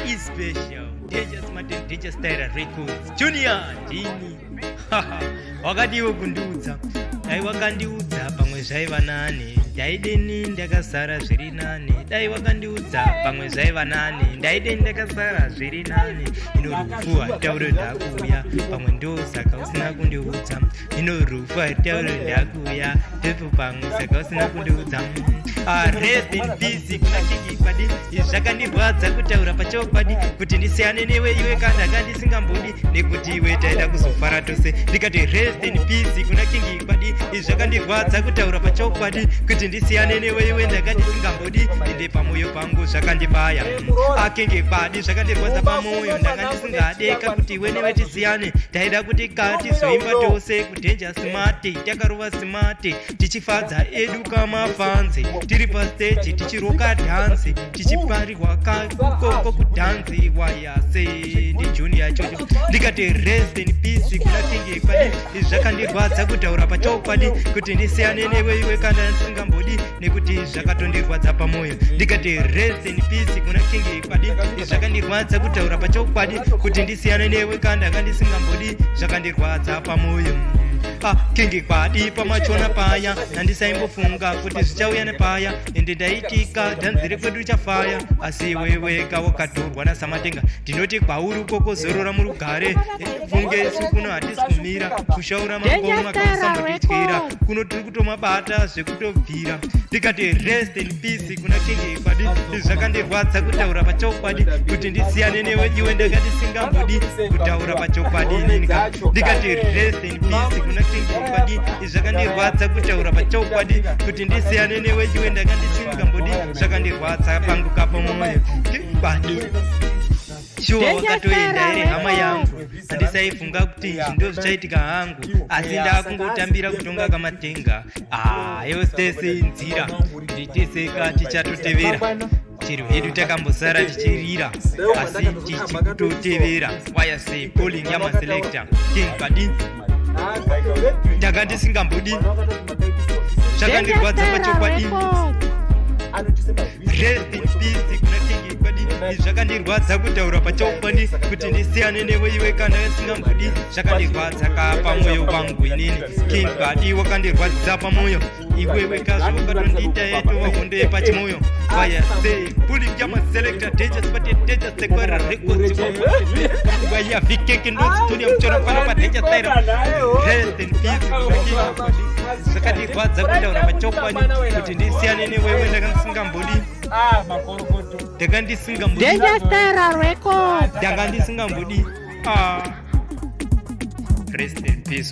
is special. Dangerous Martin, Dangerous Tyra Records. Junior, Jini. Wakadiwo kundiudza. Dai wakandiudza pamwe zvaiva nani. Ndaideni ndakasara zviri nani. Dai wakandiudza pamwe zvaiva nani. Ndaideni ndakasara zviri nani. Inorufu tauro ndakuya. Pamwe ndo saka usina kundiudza. Inorufu tauro ndakuya. Pepo pamwe saka usina kundiudza. Rest in peace kuna King Kwadi. Zvakandirwadza kutaura pachokwadi kuti ndisiyane newe iwe kana ndisingambodi nekuti iwe taida kuzofara tose. Ndikati rest in peace kuna King Kwadi. Zvakandirwadza kutaura pachokwadi kuti ndisiyane newe iwe ndisingambodi ende pamoyo pangu zvakandibaya. King Kwadi zvakandirwadza pamoyo ndisingadeka kuti iwe newe tisiyane. Taida kuti tizoimba tose kudenja smart takarova smart tichifadza edu kamafanzi tiri pastage tichiroka dance tichiparirwa kakoko kudhanzi wayase ndi junior chocho. Ndikati rest in peace kuna King Kwadi. Zvakandirwadza kutaura pachokwadi kuti ndisiyane newe iwe kana ndisingambodi nekuti zvakatondirwadza pamoyo. Ndikati rest in peace kuna King Kwadi. Zvakandirwadza kutaura pachokwadi kuti ndisiyane newe kana ndisingambodi zvakandirwadza pamoyo. King Kwadi pamachona paya nandisaimbofunga kuti zvichauya nepaya ende ndaitika dhanzi rekwedu richafaya asi wewe kawakatorwa nasamatenga. Ndinoti kwauri kokuzorora murugare funge isu kuno hatisi kumira kushaura mangoma kausambotityira kuno tiri kutomabata zvekutobvira. Ndikati rest in peace kuna King Kwadi. Zvakandirwadza kutaura pachokwadi kuti ndisiyane newe iwe ndisingambodi kutaura pachokwadi. Ndikati rest in peace kuna King Kwadi. Zvakandirwadza kutaura pachokwadi kuti ndisiyane newe iwe ndisingambodi zvakandirwadza pangu kapamoyo. King Kwadi shuwa wakatoenda iri hama yangu handisaifunga kuti izvi ndo zvichaitika hangu asi ndakungotambira kutonga kamatenga. Yostese nzira nditeseka tichatotevera chero hedu takambosara tichirira asi tichikutotevera wayase polling yamaselekta. King Kwadi ndanga ndisingambodi zvakandirwadza pachokwadi. Rest in peace kuna King Kwadi. Zvakandirwadza kutaura pachokwadi kuti ndisiyane newe iwe kana ndisingambodi zvakandirwadza pamoyo wangu inini. King Kwadi wakandirwadza pamoyo iwewe kazvo wakatondiita yetova hondo yepachimoyo wayase pulling yamaselekta Dangerous Martin Dangerous Tyra Records waya vikeke ndostudio mchoro pano pa Dangerous Tyra. Rest in peace kuna King Kwadi. Zvakandirwadza kutaura pachokwadi kuti ndisiyane newe iwe ndisingambodi Dangerous Tyra Records. ndanga ndisingambodi. Rest in peace.